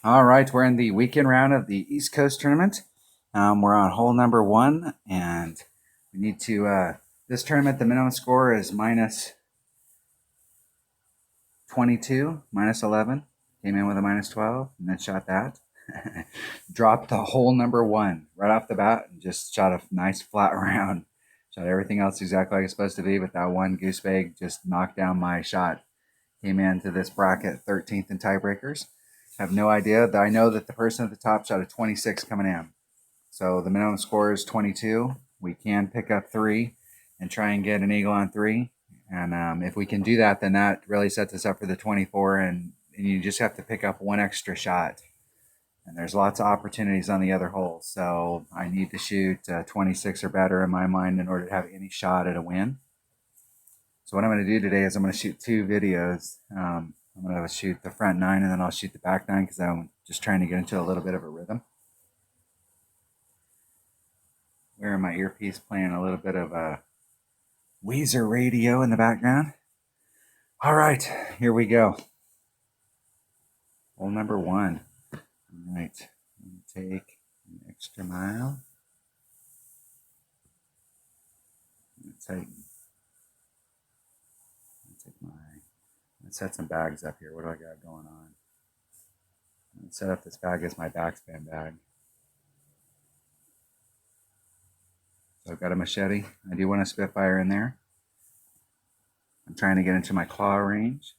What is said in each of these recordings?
All right, we're in the weekend round of the East Coast tournament. We're on hole number 1, and we need to. This tournament, the minimum score is minus 22, minus 11. Came in with a minus 12, and then shot that. Dropped the hole number 1 right off the bat, and just shot a nice flat round. Shot everything else exactly like it's supposed to be, but that one goose egg just knocked down my shot. Came into this bracket 13th in tiebreakers. Have no idea. I know that the person at the top shot a 26 coming in. So the minimum score is 22. We can pick up 3 and try and get an eagle on 3. And if we can do that, then that really sets us up for the 24. And you just have to pick up 1 extra shot. And there's lots of opportunities on the other holes. So I need to shoot 26 or better in my mind in order to have any shot at a win. So what I'm going to do today is I'm going to shoot 2 videos. I'm going to shoot the front 9 and then I'll shoot the back 9 because I'm just trying to get into a little bit of a rhythm. Wearing my earpiece, playing a little bit of a Weezer radio in the background. All right, here we go. Hole number 1. All right, I'm going to take an extra mile. I'm going to tighten. Let's set some bags up here. What do I got going on? I'm going to set up this bag as my backspin bag. So I've got a machete. I do want a Spitfire in there. I'm trying to get into my claw range.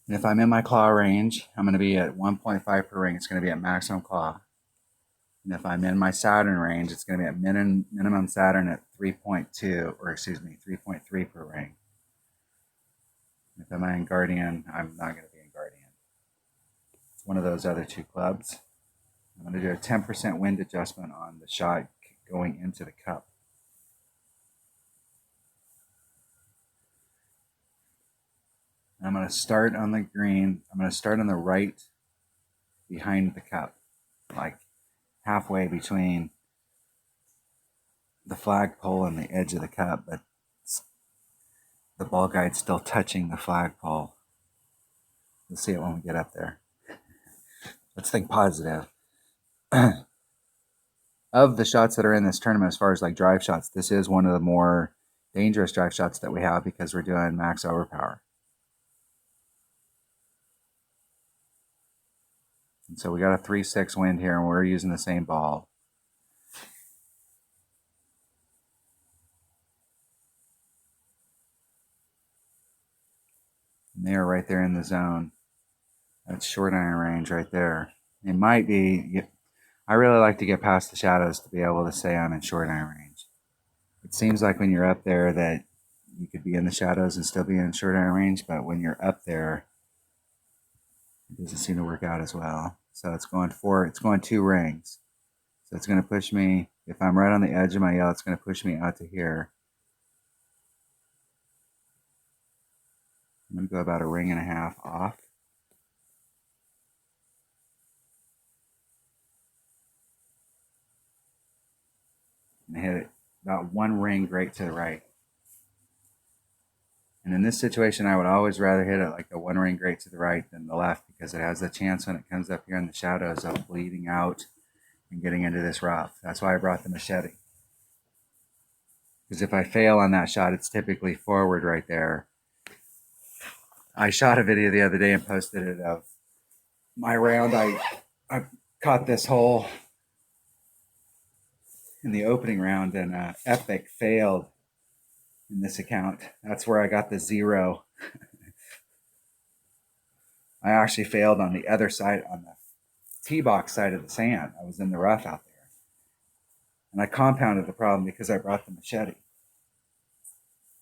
And if I'm in my claw range, I'm going to be at 1.5 per ring. It's going to be at maximum claw. And if I'm in my Saturn range, it's going to be at minimum Saturn at 3.2, or excuse me, 3.3 per ring. If I'm in Guardian, I'm not going to be in Guardian. It's one of those other 2 clubs. I'm going to do a 10% wind adjustment on the shot going into the cup. I'm going to start on the green. I'm going to start on the right behind the cup, like halfway between the flagpole and the edge of the cup, but the ball guide's still touching the flagpole. We'll see it when we get up there. Let's think positive. Of the shots that are in this tournament, as far as like drive shots, this is one of the more dangerous drive shots that we have because we're doing max overpower. And so we got a 3-6 wind here, and we're using the same ball. And they're right there in the zone. That's short iron range right there. It might be. I really like to get past the shadows to be able to say I'm in short iron range. It seems like when you're up there that you could be in the shadows and still be in short iron range, but when you're up there, it doesn't seem to work out as well. So it's going 2 rings. So it's going to push me, if I'm right on the edge of my yellow, it's going to push me out to here. I'm going to go about 1.5 rings off. And hit it about 1 ring right to the right. And in this situation, I would always rather hit it like a 1 ring right to the right than the left because it has the chance when it comes up here in the shadows of bleeding out and getting into this rough. That's why I brought the machete. Because if I fail on that shot, it's typically forward right there. I shot a video the other day and posted it of my round. I caught this hole in the opening round, and Epic failed in this account. That's where I got the 0. I actually failed on the other side, on the tee box side of the sand. I was in the rough out there. And I compounded the problem because I brought the machete.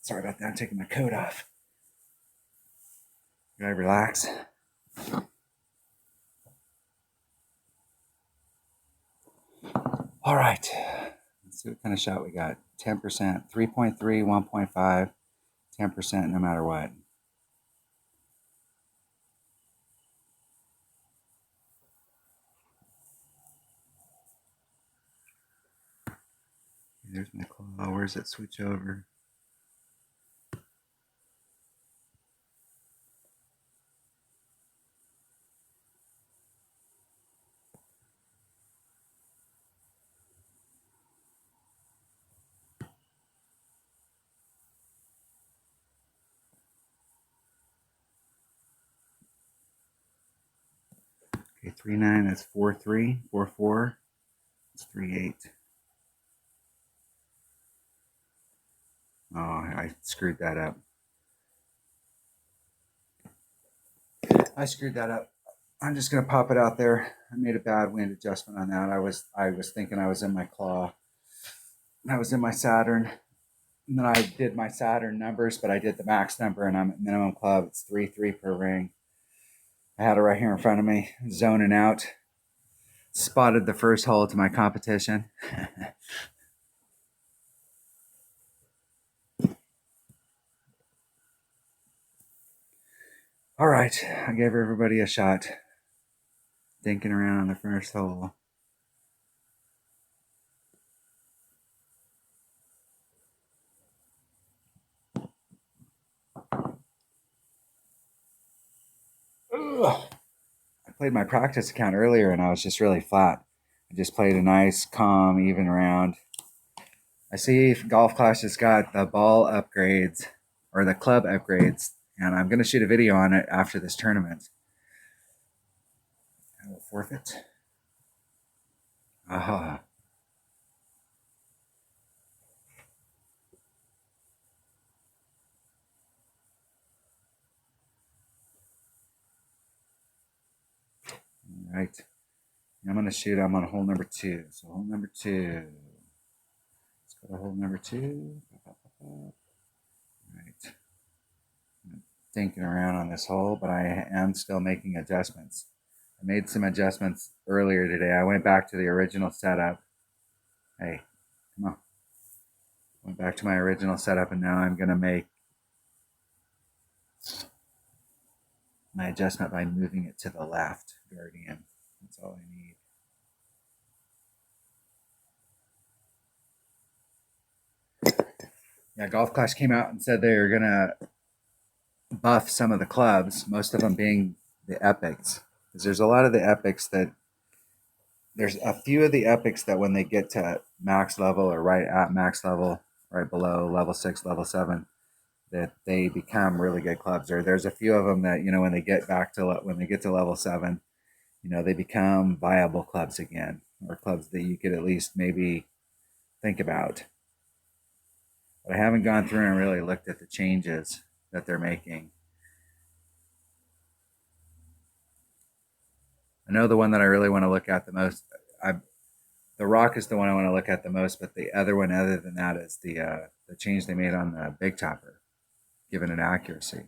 Sorry about that. I'm taking my coat off. Can I relax? All right. Let's see what kind of shot we got. 10%, 3.3, 1.5, 10% no matter what. There's my claw. Where's it switch over? Okay, 3-9, that's 4-3, 4-4, it's 3-8. Oh, I screwed that up. I'm just gonna pop it out there. I made a bad wind adjustment on that. I was thinking I was in my claw. I was in my Saturn. And then I did my Saturn numbers, but I did the max number and I'm at minimum club. It's 3-3 per ring. I had it right here in front of me, zoning out. Spotted the first hole to my competition. All right, I gave everybody a shot. Dinking around on the first hole. Ugh. I played my practice account earlier and I was just really flat. I just played a nice, calm, even round. I see Golf Clash has got the ball upgrades or the club upgrades, and I'm going to shoot a video on it after this tournament. I will forfeit. Aha. All right. I'm going to shoot. I'm on hole number 2. So hole number 2. Let's go to hole number 2. All right. I'm thinking around on this hole, but I am still making adjustments. I made some adjustments earlier today. I went back to the original setup. Hey, come on. Went back to my original setup, and now I'm going to make my adjustment by moving it to the left, Guardian. That's all I need. Yeah, Golf Clash came out and said they were going to buff some of the clubs, most of them being the epics. Because there's a lot of the epics that, there's a few of the epics that when they get to max level or right at max level, right below level 6, level 7, that they become really good clubs. Or there's a few of them that, when they get to level 7, they become viable clubs again, or clubs that you could at least maybe think about. But I haven't gone through and really looked at the changes that they're making. I know the one that I really want to look at the most, the rock is the one I want to look at the most, but the other one other than that is the change they made on the big topper, giving it accuracy.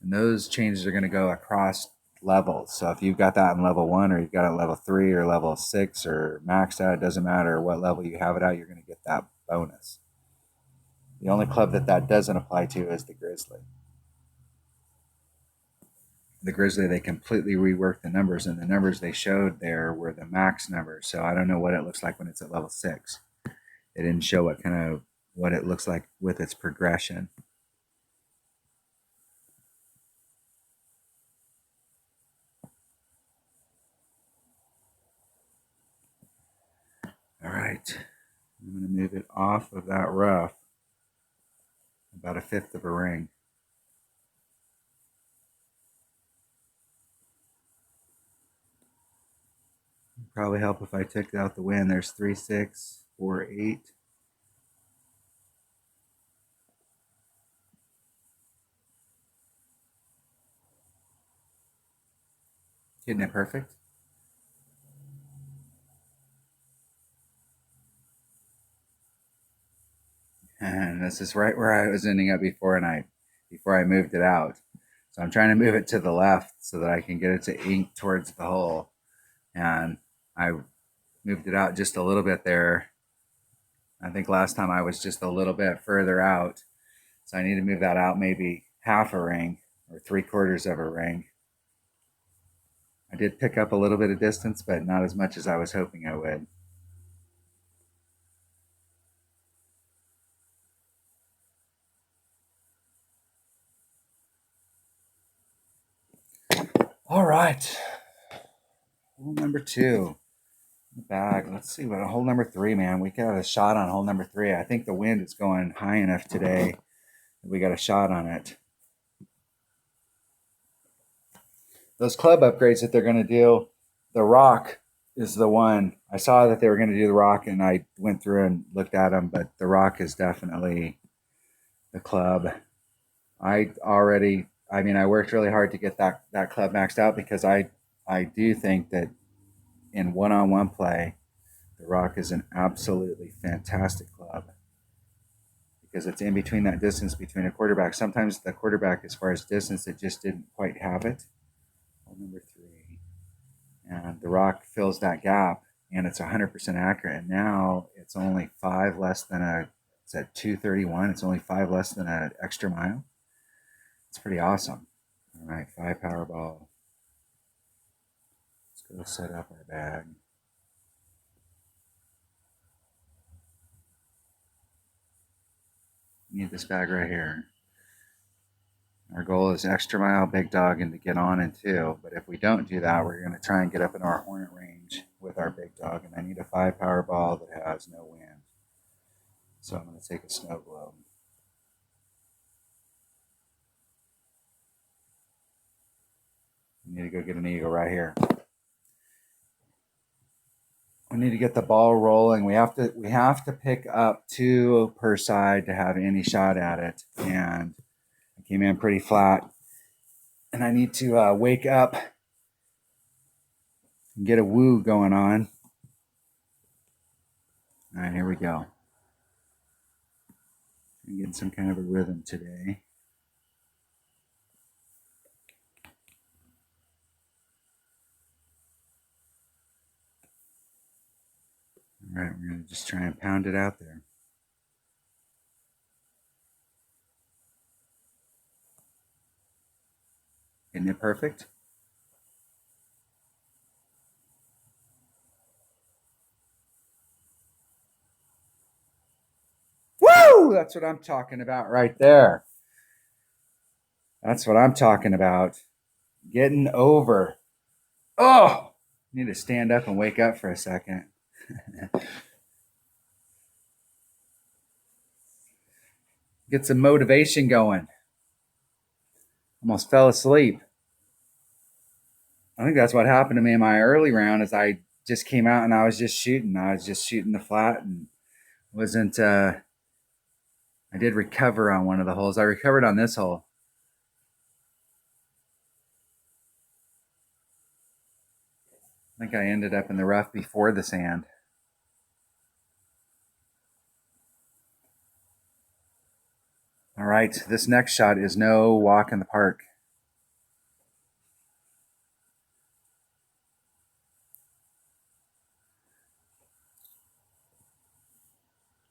And those changes are going to go across levels. So if you've got that in level 1 or you've got it at level 3 or level 6 or maxed out, it doesn't matter what level you have it at, you're going to get that bonus. The only club that doesn't apply to is the Grizzly. The Grizzly, they completely reworked the numbers, and the numbers they showed there were the max numbers. So I don't know what it looks like when it's at level 6. It didn't show what it looks like with its progression. All right, I'm going to move it off of that rough about 1/5 of a ring. It'd probably help if I took out the wind. There's 3-6, 4-8. Hitting it perfect. And this is right where I was ending up before I moved it out. So I'm trying to move it to the left so that I can get it to ink towards the hole. And I moved it out just a little bit there. I think last time I was just a little bit further out. So I need to move that out maybe half a ring or 3/4 of a ring. I did pick up a little bit of distance, but not as much as I was hoping I would. All right. Hole number 2. The bag. Let's see what hole number 3, man. We got a shot on hole number 3. I think the wind is going high enough today that we got a shot on it. those club upgrades that they're going to do, the rock is the one. I saw that they were going to do the rock, and I went through and looked at them, but the rock is definitely the club. I mean, I worked really hard to get that club maxed out because I do think that in one-on-one play, the rock is an absolutely fantastic club because it's in between that distance between a quarterback. Sometimes the quarterback, as far as distance, it just didn't quite have it. Number 3, and the rock fills that gap, and it's 100% accurate. And now it's only 5 less than a. It's at 231. It's only 5 less than an extra mile. It's pretty awesome. All right, 5 Powerball. Let's go set up our bag. Need this bag right here. Our goal is extra mile, big dog, and to get on in 2. But if we don't do that, we're going to try and get up in our hornet range with our big dog. And I need a 5 Powerball that has no wind. So I'm going to take a snow globe. I need to go get an eagle right here. We need to get the ball rolling. We have to pick up 2 per side to have any shot at it. And I came in pretty flat. And I need to wake up and get a woo going on. All right, here we go. I'm getting some kind of a rhythm today. All right, we're going to just try and pound it out there. Isn't it perfect? Woo! That's what I'm talking about right there. That's what I'm talking about. Getting over. Oh, I need to stand up and wake up for a second. Get some motivation going. Almost fell asleep. I think that's what happened to me in my early round is I just came out and I was just shooting. I was just shooting the flat and wasn't I did recover on one of the holes. I recovered on this hole. I think I ended up in the rough before the sand. All right, this next shot is no walk in the park.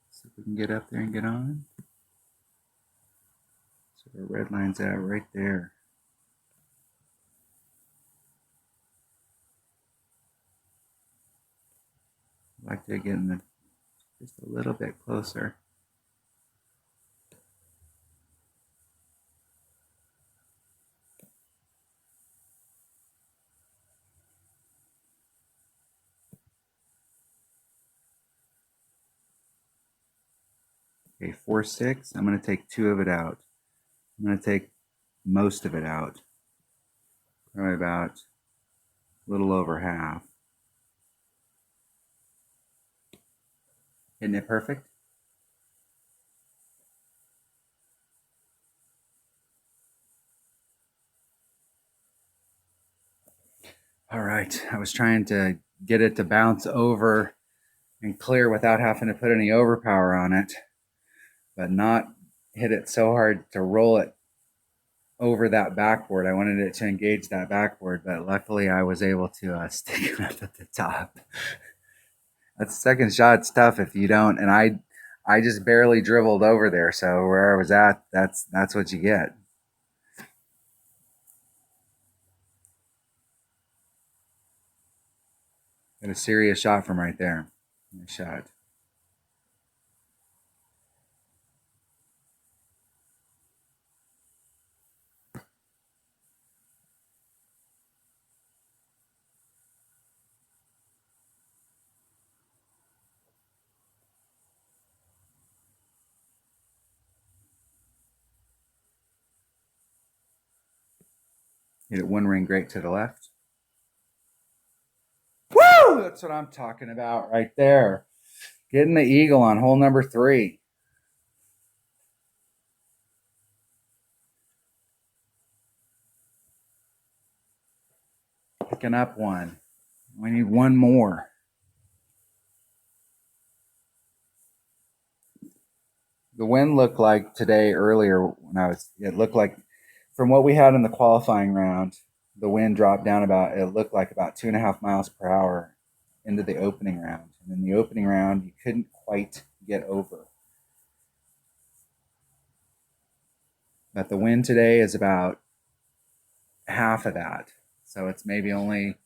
See if we can get up there and get on. So the red line's out right there. I'd like to get in the, just a little bit closer. Okay, 4-6. I'm going to take 2 of it out. I'm going to take most of it out. Probably about a little over half. Isn't it perfect? All right. I was trying to get it to bounce over and clear without having to put any overpower on it, but not hit it so hard to roll it over that backboard. I wanted it to engage that backboard, but luckily I was able to stick it up at the top. That second shot's tough if you don't, and I just barely dribbled over there. So where I was at, that's what you get. Got a serious shot from right there. Nice shot. Hit it one ring great to the left. Woo! That's what I'm talking about right there. Getting the eagle on hole number 3. Picking up one. We need one more. The wind looked like today earlier when it looked like from what we had in the qualifying round, the wind dropped down it looked like about 2.5 miles per hour into the opening round. And in the opening round, you couldn't quite get over. But the wind today is about half of that. So it's maybe only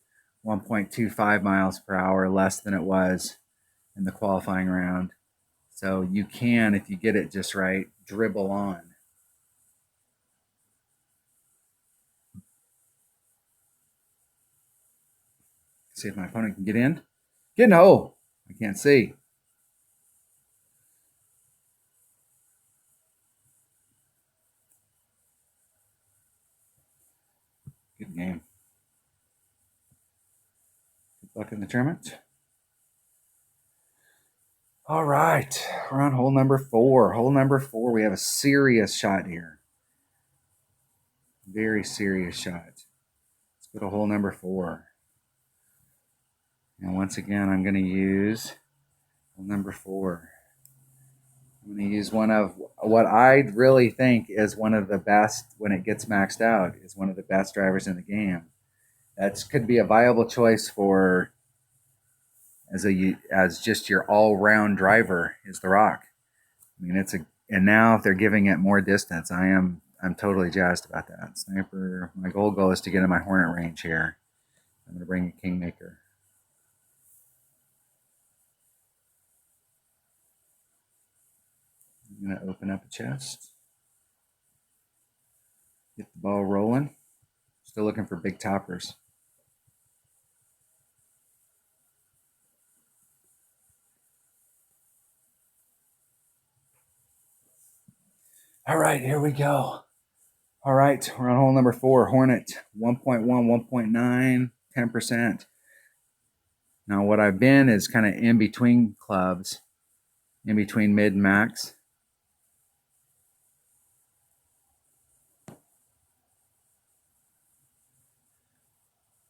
1.25 miles per hour less than it was in the qualifying round. So you can, if you get it just right, dribble on. See if my opponent can get in. Get in the hole. I can't see. Good game. Good luck in the tournament. All right, we're on hole number 4. Hole number 4, we have a serious shot here. Very serious shot. Let's go to hole number 4. And once again, I'm going to use hole number 4. I'm going to use one of what I really think is one of the best when it gets maxed out, is one of the best drivers in the game. That could be a viable choice for as just your all-round driver is the Rock. I mean, and now if they're giving it more distance, I'm totally jazzed about that. Sniper, my goal is to get in my Hornet range here. I'm going to bring a Kingmaker. I'm going to open up a chest. Get the ball rolling. Still looking for big toppers. All right, here we go. All right, we're on hole number 4, Hornet, 1.1, 1.9, 10%. Now what I've been is kind of in between clubs, in between mid and max.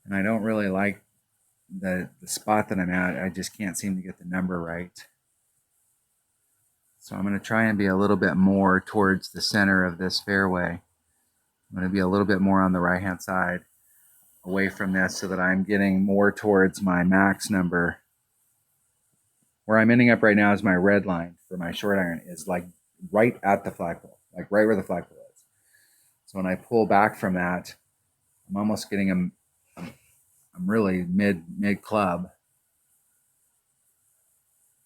And I don't really like the spot that I'm at. I just can't seem to get the number right. So I'm going to try and be a little bit more towards the center of this fairway. I'm going to be a little bit more on the right-hand side away from this so that I'm getting more towards my max number. Where I'm ending up right now is my red line for my short iron is like right at the flagpole, like right where the flagpole is. So when I pull back from that, I'm almost getting I'm really mid club.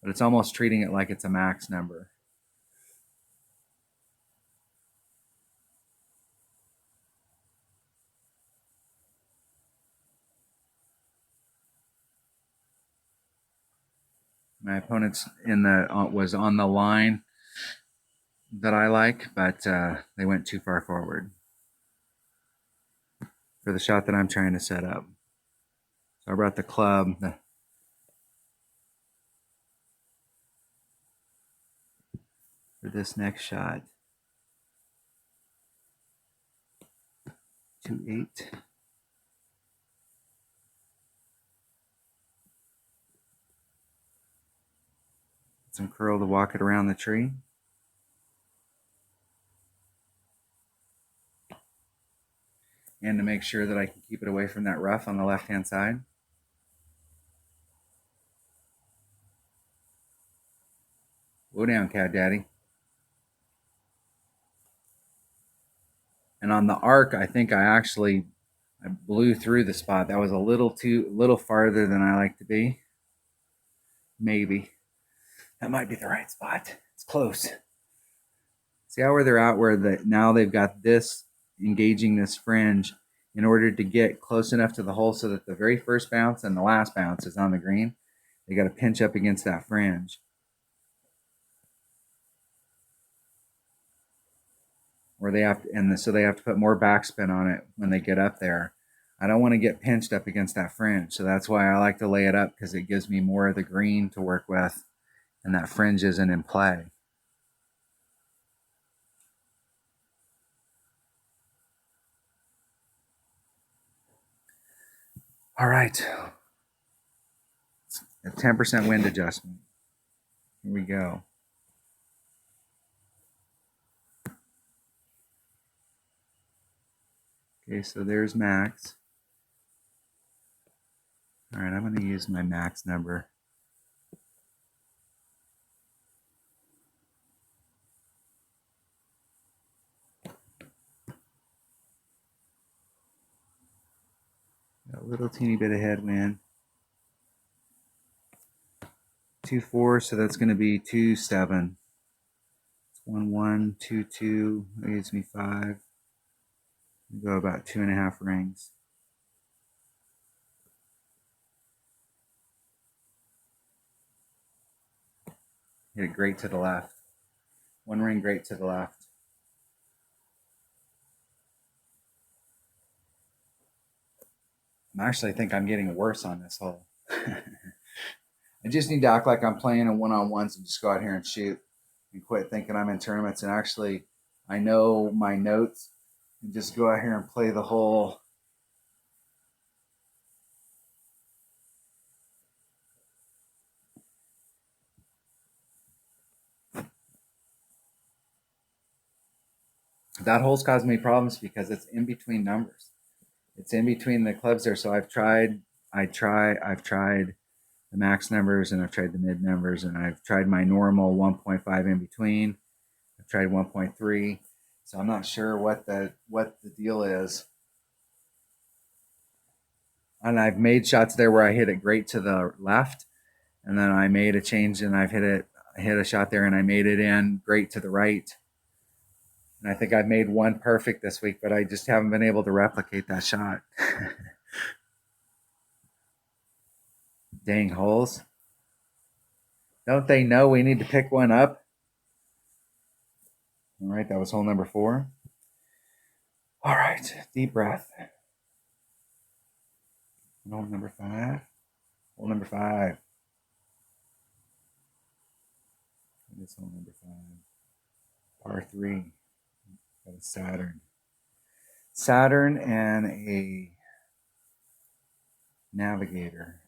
But it's almost treating it like it's a max number. My opponent's was on the line that I like, but they went too far forward for the shot that I'm trying to set up. So I brought the club. For this next shot. 2-8. Some curl to walk it around the tree. And to make sure that I can keep it away from that rough on the left-hand side. Whoa down, Cat Daddy. And on the arc, I think I blew through the spot. That was a little farther than I like to be. Maybe. That might be the right spot. It's close. See how where they're out where now they've got this engaging this fringe in order to get close enough to the hole so that the very first bounce and the last bounce is on the green. They got to pinch up against that fringe. or they have to, so they have to put more backspin on it when they get up there. I don't want to get pinched up against that fringe, so that's why I like to lay it up, because it gives me more of the green to work with, and that fringe isn't in play. All right, a 10% wind adjustment. Here we go. Okay, so there's max. All right, I'm going to use my max number. Got a little teeny bit of headwind. 2-4, so that's going to be 2-7. 1-1, 2-2. That gives me 5. Go about 2.5 rings. Hit it great to the left. 1 ring great to the left. I actually think I'm getting worse on this hole. I just need to act like I'm playing in one-on-ones and just go out here and shoot and quit thinking I'm in tournaments, and actually I know my notes and just go out here and play the hole. That hole's caused me problems because it's in between numbers. It's in between the clubs there. So I've tried the max numbers, and I've tried the mid numbers, and I've tried my normal 1.5 in between. I've tried 1.3. So I'm not sure what the deal is. And I've made shots there where I hit it great to the left, and then I made a change and I hit a shot there and I made it in great to the right. And I think I've made one perfect this week, but I just haven't been able to replicate that shot. Dang holes. Don't they know we need to pick one up? All right, that was hole number 4. All right, deep breath. Hole number 5. Hole number 5. This hole number 5. Par 3. Got a Saturn. Saturn and a Navigator.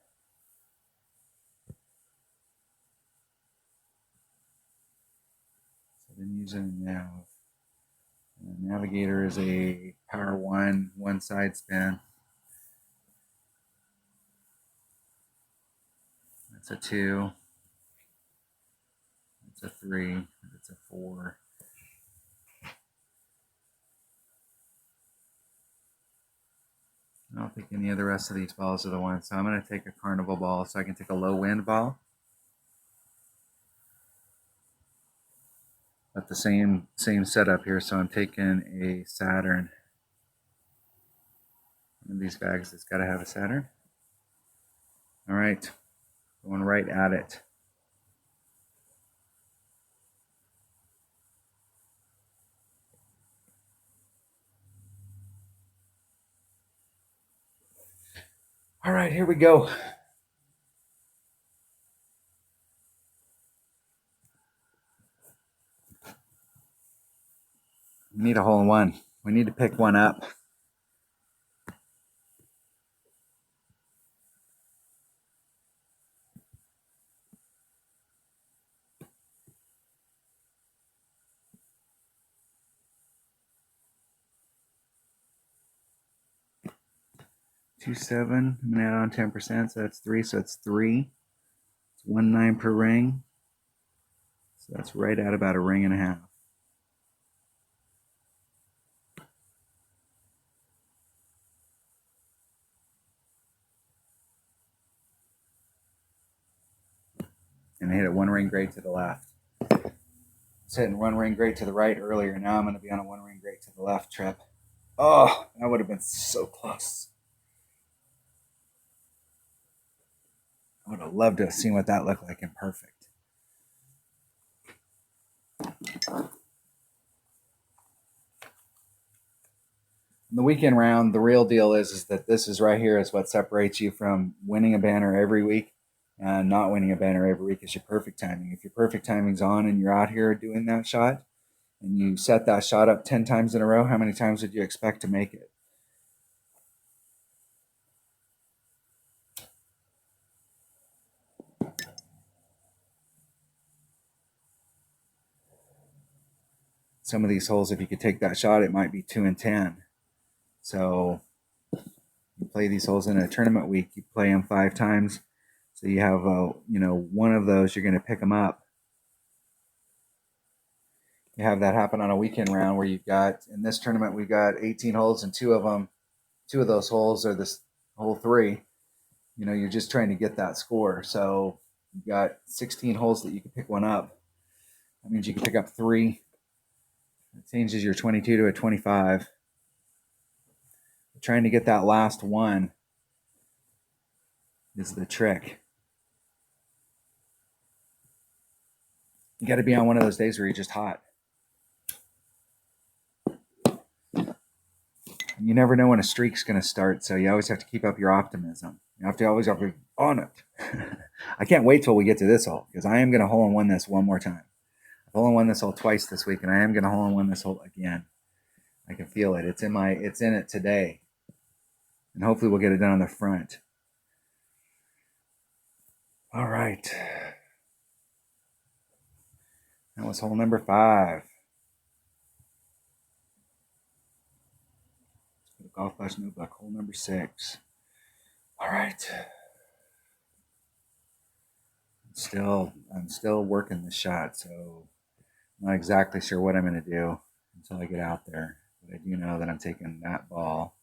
So I've been using a Nav. The Navigator is a power one side spin. That's a 2. That's a 3. That's a 4. I don't think any of the rest of these balls are the ones. So I'm going to take a carnival ball so I can take a low wind ball. But the same setup here. So I'm taking a Saturn. One of these bags that's got to have a Saturn. All right. Going right at it. All right, here we go. We need a hole in one. We need to pick one up. Two 7. I'm gonna add on 10%, so that's 3. So it's 3. It's 1.9 per ring. So that's right at about a ring and a half. And I hit it 1 ring great to the left. I was hitting 1 ring great to the right earlier. Now I'm going to be on a 1 ring great to the left trip. Oh, that would have been so close. I would have loved to have seen what that looked like in perfect. the weekend round, the real deal is that this is right here is what separates you from winning a banner every week and not winning a banner every week is your perfect timing. If your perfect timing's on and you're out here doing that shot and you set that shot up 10 times in a row, how many times would you expect to make it? Some of these holes, if you could take that shot, it might be 2 and 10. So you play these holes in a tournament week, you play them 5 times. So you have, one of those, you're going to pick them up. You have that happen on a weekend round where you've got, in this tournament, we got 18 holes and two of those holes are this hole 3. You're just trying to get that score. So you've got 16 holes that you can pick one up. That means you can pick up 3. It changes your 22 to a 25. Trying to get that last one is the trick. You got to be on one of those days where you're just hot. You never know when a streak's going to start, so you always have to keep up your optimism. You have to always be on it. I can't wait till we get to this hole because I am going to hole in one this one more time. I've hole in one this hole twice this week, and I am going to hole in one this hole again. I can feel it. It's in it today, and hopefully we'll get it done on the front. All right. That was hole number 5. Golf Clash Nubuck, hole number 6. All right. I'm still working the shot, so I'm not exactly sure what I'm going to do until I get out there. But I do know that I'm taking that ball.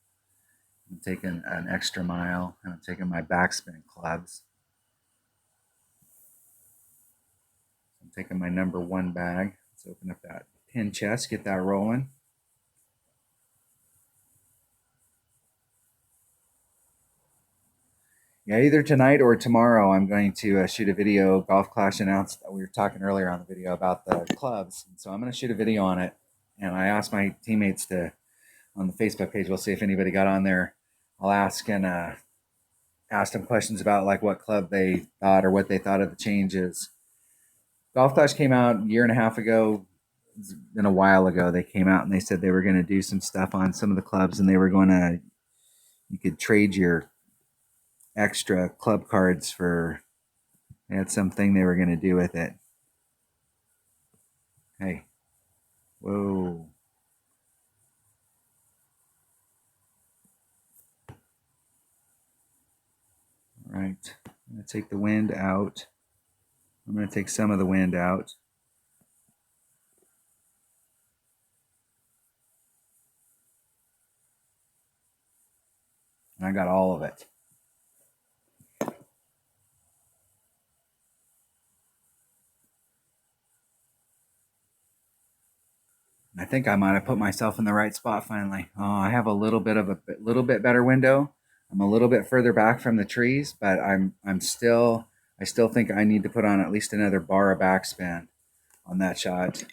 I'm taking an extra mile, and I'm taking my backspin clubs. I'm taking my number 1 bag. Let's open up that pin chest, get that rolling. Yeah, either tonight or tomorrow, I'm going to shoot a video. Golf Clash announced that we were talking earlier on the video about the clubs. So I'm going to shoot a video on it. And I asked my teammates on the Facebook page, we'll see if anybody got on there. I'll ask them questions about like what club they thought or what they thought of the changes. Golf Clash came out a year and a half ago. It's been a while ago. They came out and they said they were going to do some stuff on some of the clubs and you could trade your extra club cards they had something they were going to do with it. Hey, whoa. All right, I'm going to take the wind out. I'm going to take some of the wind out. And I got all of it. I think I might have put myself in the right spot finally. Oh, I have a little bit better window. I'm a little bit further back from the trees, but I still think I need to put on at least another bar of backspin on that shot.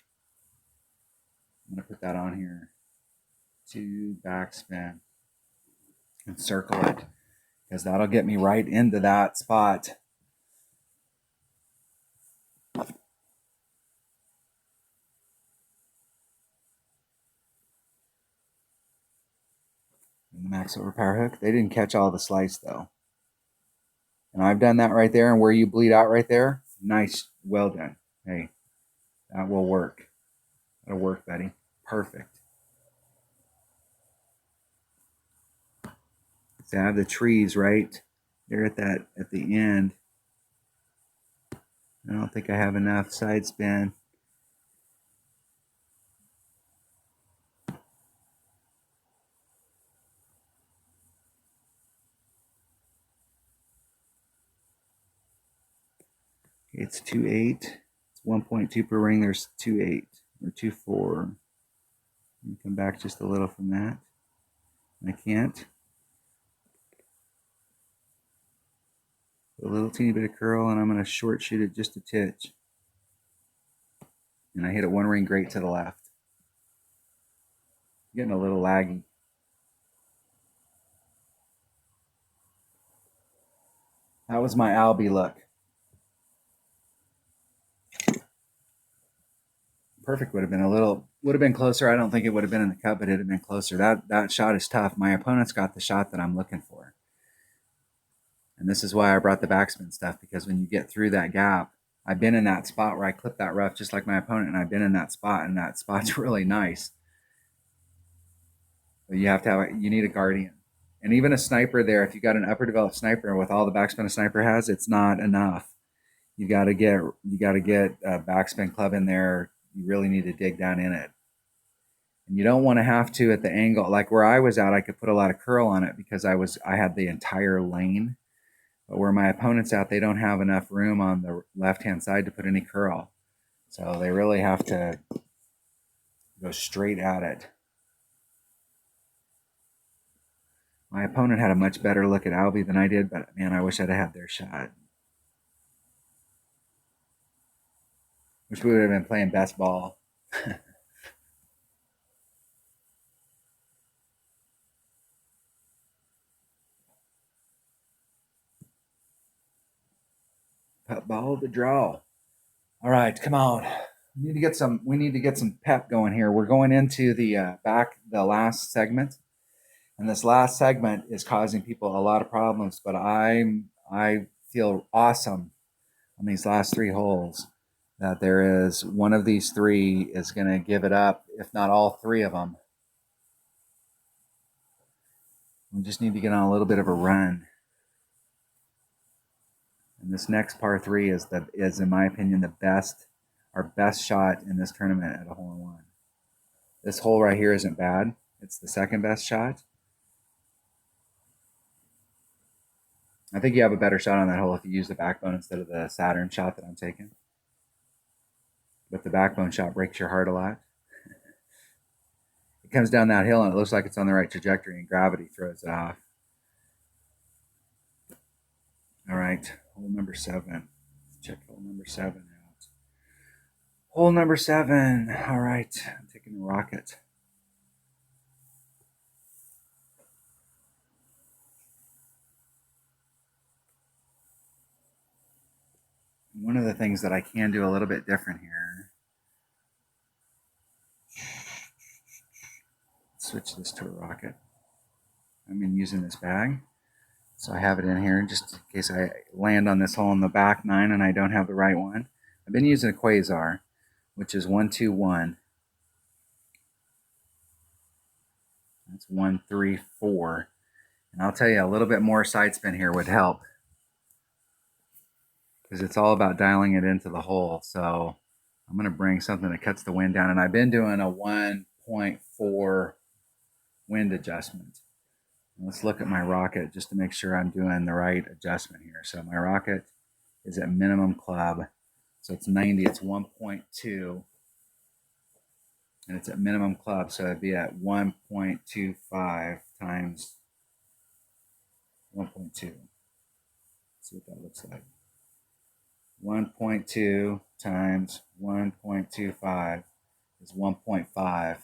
I'm gonna put that on here. 2 backspin and circle it because that'll get me right into that spot. And the max over power hook. They didn't catch all the slice though. And I've done that right there, and where you bleed out right there, nice, well done. Hey, that will work. That'll work, buddy. Perfect. So I have the trees right there at the end. I don't think I have enough side spin. It's 2.8. It's 1.2 per ring. There's 2.8 or 2.4. You come back just a little from that. I can't. A little teeny bit of curl, and I'm going to short shoot it just a titch. And I hit it 1 ring great to the left. Getting a little laggy. That was my Albie look. Perfect would have been closer. I don't think it would have been in the cup, but it'd have been closer. That shot is tough. My opponent's got the shot that I'm looking for. And this is why I brought the backspin stuff, because when you get through that gap, I've been in that spot where I clipped that rough just like my opponent, and I've been in that spot, and that spot's really nice. But you need a guardian. And even a sniper there, if you got an upper developed sniper with all the backspin a sniper has, it's not enough. You got to get a backspin club in there. You really need to dig down in it. And you don't want to have to at the angle, like where I was at, I could put a lot of curl on it because I had the entire lane. But where my opponent's at, they don't have enough room on the left-hand side to put any curl. So they really have to go straight at it. My opponent had a much better look at Albie than I did, but man, I wish I'd have had their shot. Wish we would have been playing best ball. Putt ball to draw. All right, come on. We need to get some pep going here. We're going into the last segment. And this last segment is causing people a lot of problems, but I feel awesome on these last 3 holes that there is one of these 3 is going to give it up, if not all 3 of them. We just need to get on a little bit of a run. And this next par 3 is in my opinion our best shot in this tournament at a hole-in-one. This hole right here isn't bad. It's the second best shot. I think you have a better shot on that hole if you use the backbone instead of the Saturn shot that I'm taking. But the backbone shot breaks your heart a lot. It comes down that hill and it looks like it's on the right trajectory, and gravity throws it off. All right, hole number 7. Let's check hole number 7 out. Hole number 7. All right, I'm taking the rocket. One of the things that I can do a little bit different here, switch this to a rocket. I've been using this bag, so I have it in here just in case I land on this hole in the back 9 and I don't have the right one. I've been using a Quasar, which is 121. That's 134. And I'll tell you, a little bit more side spin here would help, because it's all about dialing it into the hole. So I'm going to bring something that cuts the wind down. And I've been doing a 1.4 wind adjustment. Let's look at my rocket just to make sure I'm doing the right adjustment here. So my rocket is at minimum club. So it's 90, it's 1.2. And it's at minimum club, so it'd be at 1.25 times 1.2. Let's see what that looks like. 1.2 times 1.25 is 1.5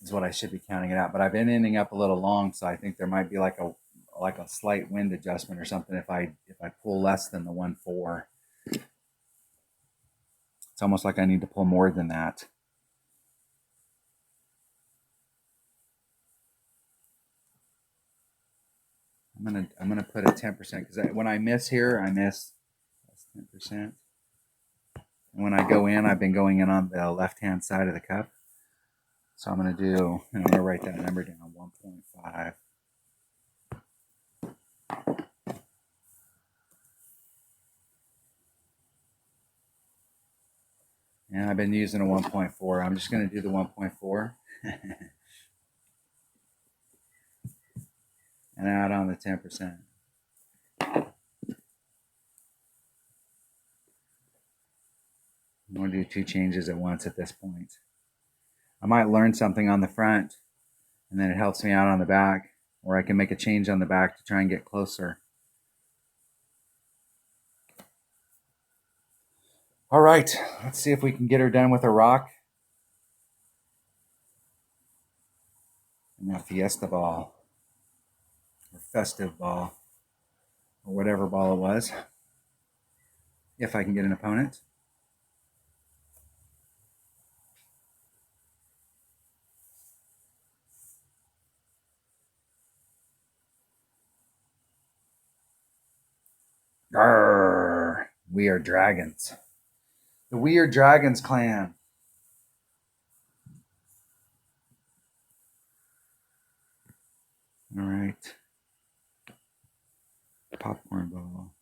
is what I should be counting it out. But I've been ending up a little long, so I think there might be like a slight wind adjustment or something if I pull less than the 1.4. It's almost like I need to pull more than that. I'm gonna put a 10% because when I miss here, I miss 10%. And when I go in, I've been going in on the left-hand side of the cup. So I'm gonna write that number down, 1.5. And I've been using a 1.4. I'm just gonna do the 1.4. And add on the 10%. I'm going to do 2 changes at once at this point. I might learn something on the front, and then it helps me out on the back, or I can make a change on the back to try and get closer. All right, let's see if we can get her done with a rock. And that Fiesta ball, or festive ball. or whatever ball it was, if I can get an opponent. Grrr, we are dragons. The We Are Dragons clan. All right. Popcorn ball.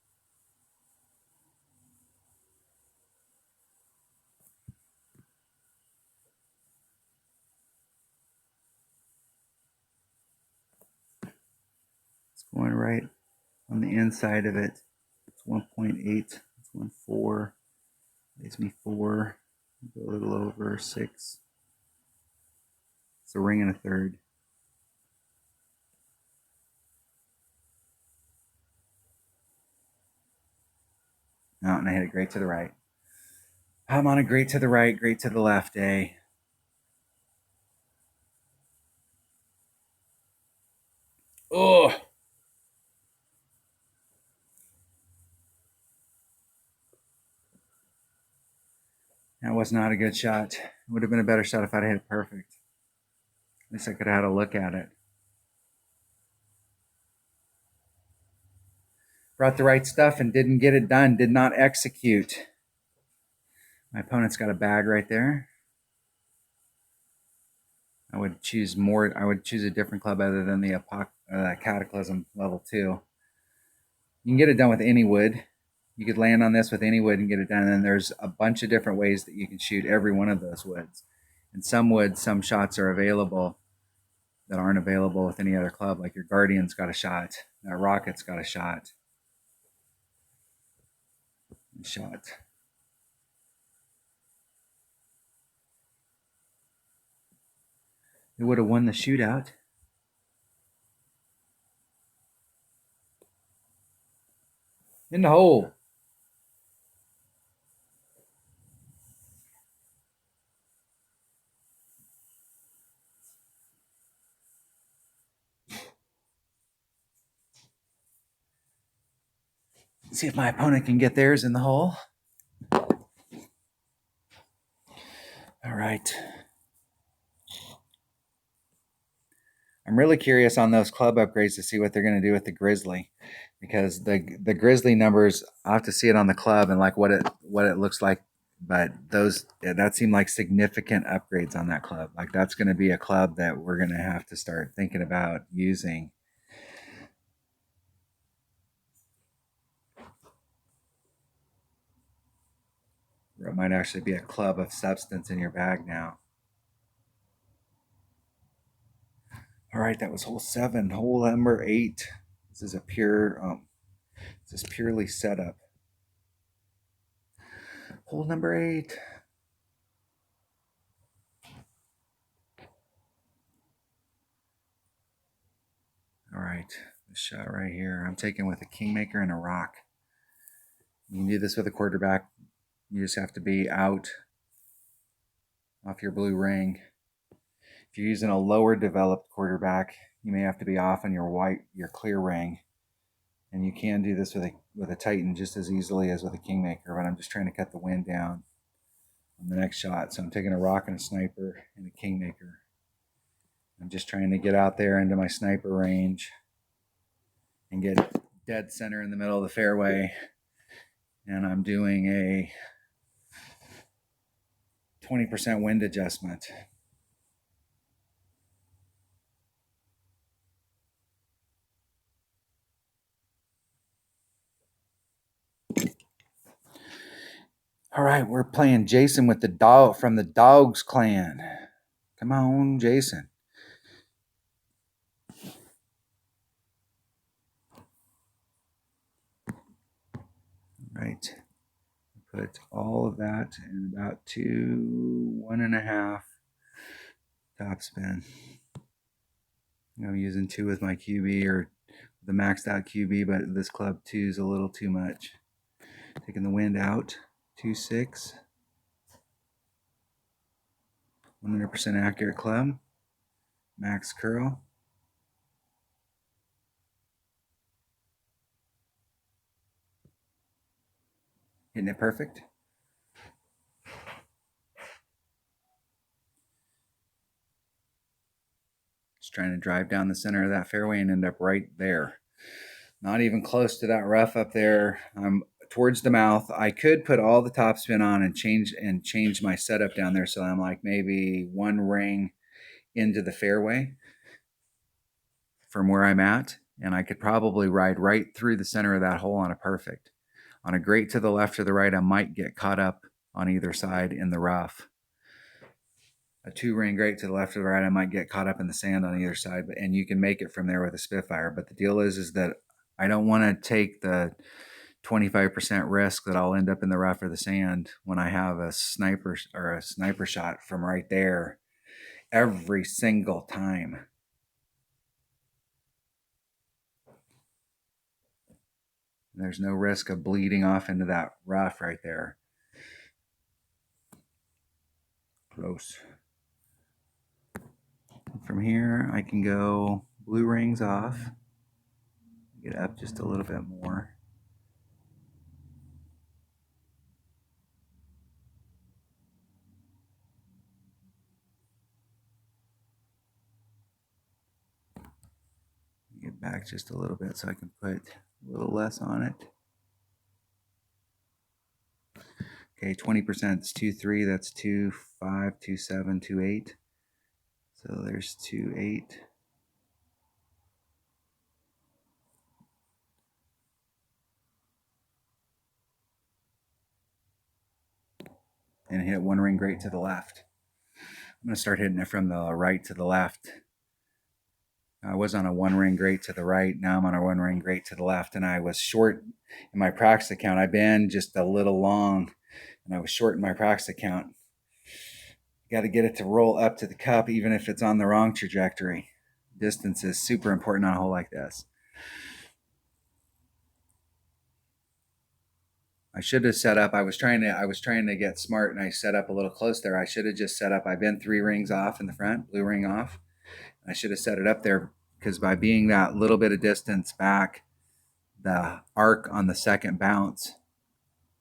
It's going right on the inside of it. It's 1.8. It's 1.4. Leaves me 4. Go a little over 6. It's a ring and a third. Oh, and I hit it great to the right. I'm on a great to the right, great to the left day. Oh, that was not a good shot. It would have been a better shot if I'd hit it perfect. At least I could have had a look at it. Brought the right stuff and didn't get it done, did not execute. My opponent's got a bag right there. I would choose a different club other than the Cataclysm level 2. You can get it done with any wood. You could land on this with any wood and get it done. And there's a bunch of different ways that you can shoot every one of those woods. And some woods, some shots are available that aren't available with any other club. Like your Guardian's got a shot. That Rocket's got a shot. It would have won the shootout. In the hole. See if my opponent can get theirs in the hole. All right. I'm really curious on those club upgrades to see what they're going to do with the Grizzly, because the Grizzly numbers, I'll have to see it on the club and like what it looks like. But that seemed like significant upgrades on that club. Like that's going to be a club that we're going to have to start thinking about using. Or it might actually be a club of substance in your bag now. All right, that was hole 7. Hole number 8. This is a this is purely setup. Hole number 8. All right, this shot right here, I'm taking with a Kingmaker and a rock. You can do this with a quarterback. You just have to be out off your blue ring. If you're using a lower developed quarterback, you may have to be off on your clear ring. And you can do this with a Titan just as easily as with a Kingmaker, but I'm just trying to cut the wind down on the next shot. So I'm taking a rock and a sniper and a Kingmaker. I'm just trying to get out there into my sniper range and get dead center in the middle of the fairway. And I'm doing a 20% wind adjustment. All right, we're playing Jason with the dog from the Dogs Clan. Come on, Jason. Right. Put all of that in about 1.5 topspin. I'm using 2 with my QB or the maxed out QB, but this club 2 is a little too much. Taking the wind out, 2.6. 100% accurate club. Max curl. Hitting it perfect. Just trying to drive down the center of that fairway and end up right there. Not even close to that rough up there. I'm towards the mouth. I could put all the topspin on and change my setup down there, so I'm like maybe one ring into the fairway from where I'm at, and I could probably ride right through the center of that hole on a perfect. On a great to the left or the right, I might get caught up on either side in the rough. A 2-ring great to the left or the right, I might get caught up in the sand on either side, and you can make it from there with a Spitfire. But the deal is that I don't want to take the 25% risk that I'll end up in the rough or the sand when I have a sniper shot from right there every single time. There's no risk of bleeding off into that rough right there. Close. From here, I can go blue rings off, get up just a little bit more. Get back just a little bit so I can put a little less on it. Okay, 20% is 2.3, that's 2.5, 2.7, 2.8. So there's 2.8. And hit one ring great to the left. I'm going to start hitting it from the right to the left. I was on a 1-ring great to the right. Now I'm on a 1-ring great to the left. And I was short in my practice account. I've been just a little long, and I was short in my practice account. Got to get it to roll up to the cup, even if it's on the wrong trajectory. Distance is super important on a hole like this. I should have set up. I was trying to get smart, and I set up a little close there. I should have just set up. I've been 3 rings off in the front, blue ring off. I should have set it up there, because by being that little bit of distance back, the arc on the second bounce,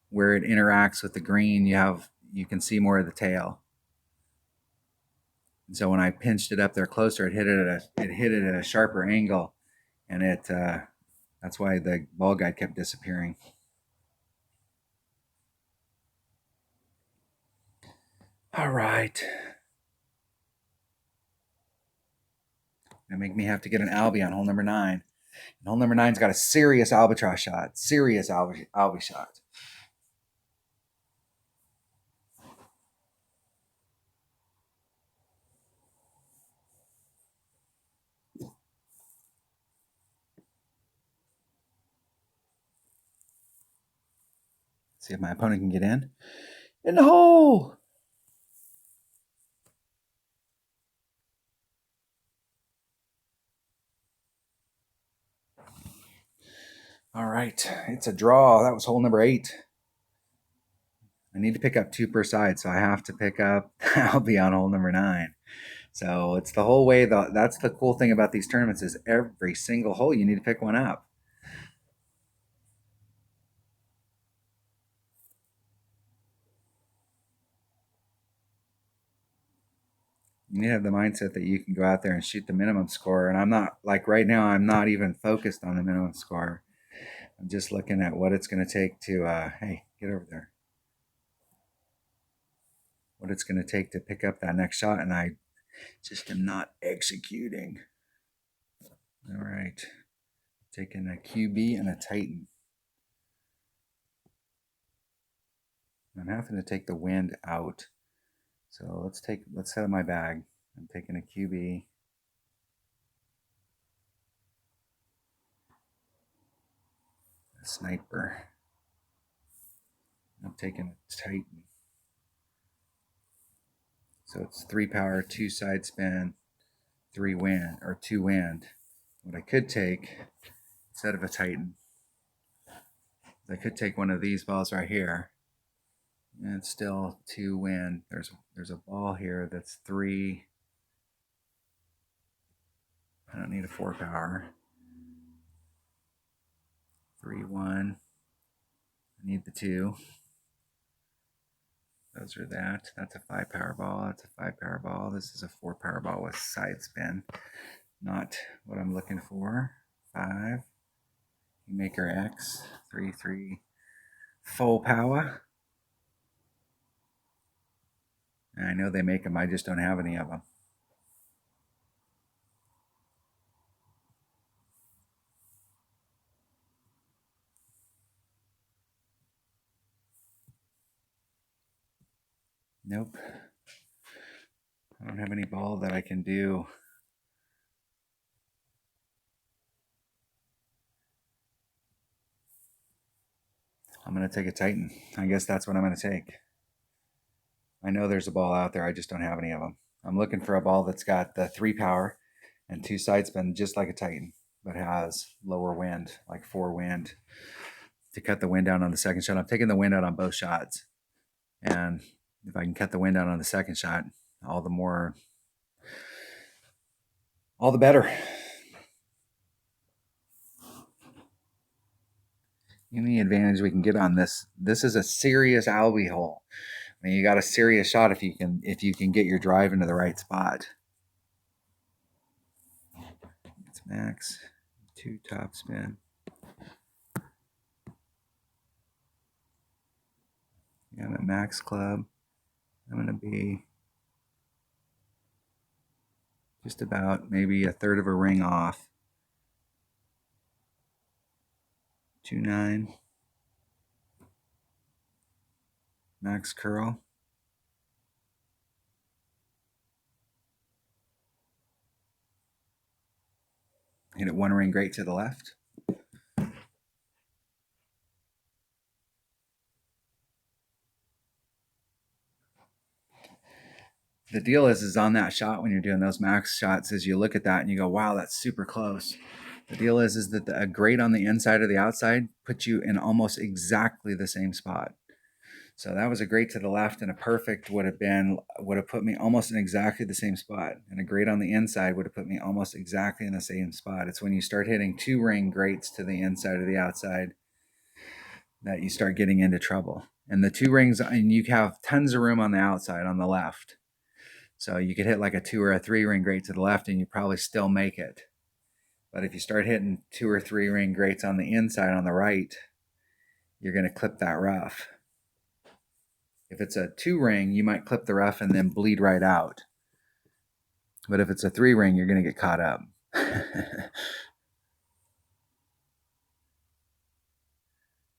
where it interacts with the green, you can see more of the tail. And so when I pinched it up there closer, it hit it at a sharper angle, and that's why the ball guide kept disappearing. All right. Gonna make me have to get an Albie on hole number 9. And hole number 9's got a serious albatross shot. Serious Albie shot. See if my opponent can get in. In the hole! All right, it's a draw. That was hole number 8. I need to pick up 2 per side, so I have to pick up Albie on hole number 9. So it's the whole way. That's the cool thing about these tournaments is every single hole you need to pick one up. You need to have the mindset that you can go out there and shoot the minimum score. And I'm not, like right now, I'm not even focused on the minimum score. I'm just looking at what it's going to take to, hey, get over there. What it's going to take to pick up that next shot. And I just am not executing. All right. Taking a QB and a Titan. I'm having to take the wind out. So let's set up my bag. I'm taking a QB. A sniper. I'm taking a Titan. So it's 3 power, 2 side spin, 3 wind, or 2 wind. What I could take, instead of a Titan, I could take one of these balls right here. And it's still 2 wind. There's a ball here that's 3. I don't need a 4 power. 3, 1. I need the 2. Those are that. That's a 5 power ball. That's a 5 power ball. This is a 4 power ball with side spin. Not what I'm looking for. 5. Maker X. 3, 3. Full power. And I know they make them. I just don't have any of them. Nope. I don't have any ball that I can do. I'm going to take a Titan. I guess that's what I'm going to take. I know there's a ball out there. I just don't have any of them. I'm looking for a ball that's got the 3 power and 2 side spin, just like a Titan, but has lower wind, like 4 wind, to cut the wind down on the second shot. I'm taking the wind out on both shots. And if I can cut the wind out on the second shot, all the better. Any advantage we can get on this. This is a serious Albie hole. I mean, you got a serious shot if you can get your drive into the right spot. It's max 2 top spin. I'm at max club. I'm going to be just about maybe a third of a ring off. 2-9. Max curl. Hit it 1 ring great to the left. The deal is on that shot when you're doing those max shots is you look at that and you go, wow, that's super close. The deal is that a grate on the inside or the outside puts you in almost exactly the same spot. So that was a grate to the left, and a perfect would have put me almost in exactly the same spot. And a grate on the inside would have put me almost exactly in the same spot. It's when you start hitting 2 ring grates to the inside or the outside that you start getting into trouble. And the 2 rings, and you have tons of room on the outside on the left. So you could hit like a 2 or a 3 ring grate to the left and you probably still make it. But if you start hitting 2 or 3 ring grates on the inside on the right, you're going to clip that rough. If it's a 2 ring, you might clip the rough and then bleed right out. But if it's a 3 ring, you're going to get caught up.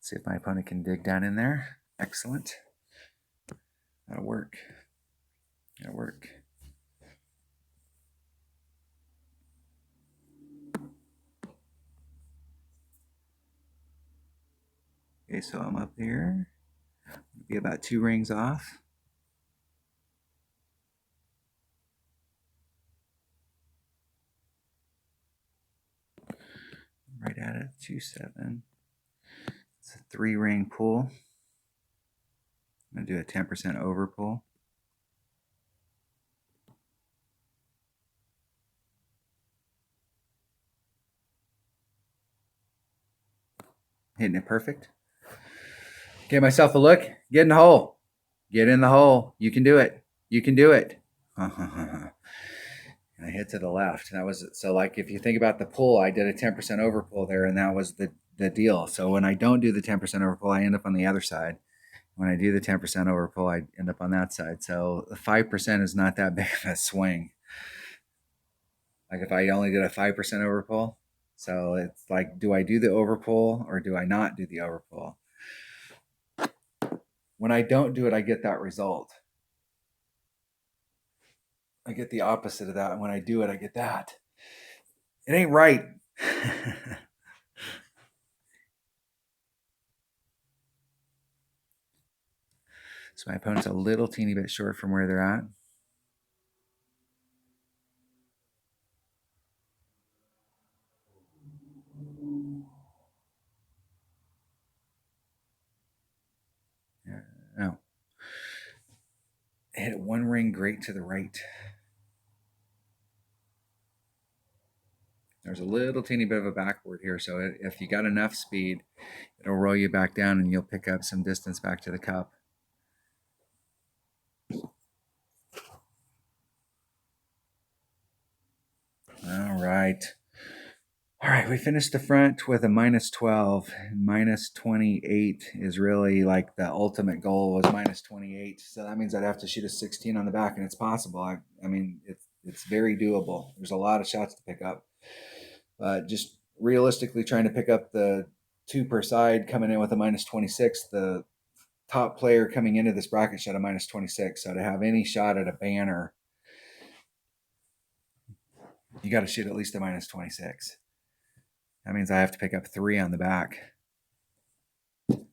See if my opponent can dig down in there. Excellent. That'll work. That'll work. Okay, so I'm up here. Be about 2 rings off. Right at it, 2-7. It's a 3 ring pull. I'm going to do a 10% over pull. Hitting it perfect. Give myself a look. Get in the hole. Get in the hole. You can do it. You can do it. And I hit to the left. That was so. Like if you think about the pull, I did a 10% over pull there, and that was the deal. So when I don't do the 10% over pull, I end up on the other side. When I do the 10% over pull, I end up on that side. So the 5% is not that big of a swing. Like if I only did a 5% over pull. So it's like, do I do the over pull or do I not do the over pull? When I don't do it, I get that result. I get the opposite of that. And when I do it, I get that. It ain't right. So my opponent's a little teeny bit short from where they're at. No. I hit 1 ring great to the right. There's a little teeny bit of a backboard here, so if you got enough speed, it'll roll you back down and you'll pick up some distance back to the cup. All right. All right, we finished the front with a minus 12. Minus 28 is really like the ultimate goal was minus 28. So that means I'd have to shoot a 16 on the back, and it's possible. I mean, it's very doable. There's a lot of shots to pick up. But just realistically trying to pick up the 2 per side coming in with a minus 26, the top player coming into this bracket shot a minus 26. So to have any shot at a banner, you got to shoot at least a minus 26. That means I have to pick up 3 on the back. And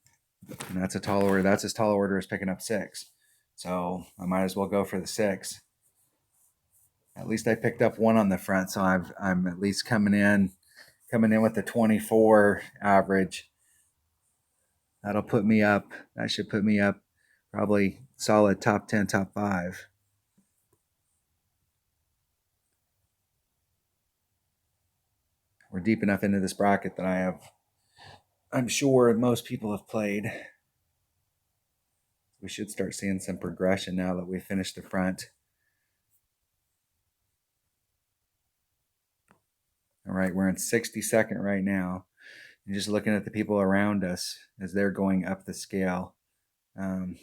that's a tall order. That's as tall order as picking up 6. So I might as well go for the 6. At least I picked up 1 on the front, so I'm at least coming in with the 24 average. That'll put me up. That should put me up probably solid top 10, top 5. We're deep enough into this bracket that I'm sure most people have played. We should start seeing some progression now that we finished the front. All right, we're in 62nd right now. And just looking at the people around us as they're going up the scale. We've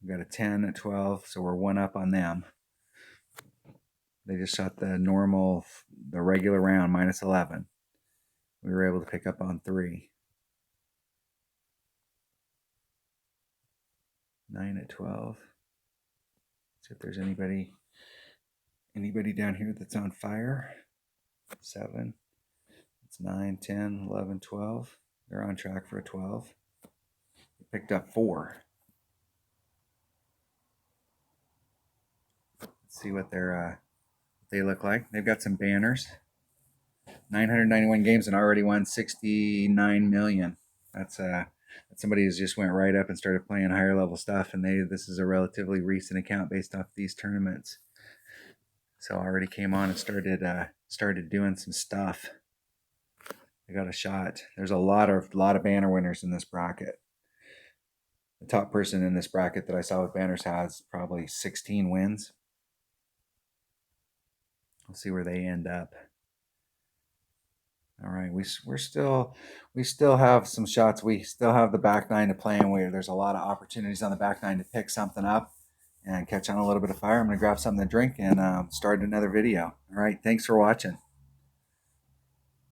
got a 10, a 12, so we're 1 up on them. They just shot the regular round, minus 11. We were able to pick up on 3. 9 at 12. See if there's anybody down here that's on fire. 7. It's 9, 10, 11, 12. They're on track for a 12. We picked up 4. Let's see what they look like. They've got some banners. 991 games and already won 69 million. That's somebody who's just went right up and started playing higher level stuff, and this is a relatively recent account based off these tournaments. So already came on and started doing some stuff. They got a shot. There's a lot of banner winners in this bracket. The top person in this bracket that I saw with banners has probably 16 wins. We'll see where they end up. All right, we still have some shots. We still have the back 9 to play, and there's a lot of opportunities on the back 9 to pick something up and catch on a little bit of fire. I'm going to grab something to drink and start another video. All right, thanks for watching.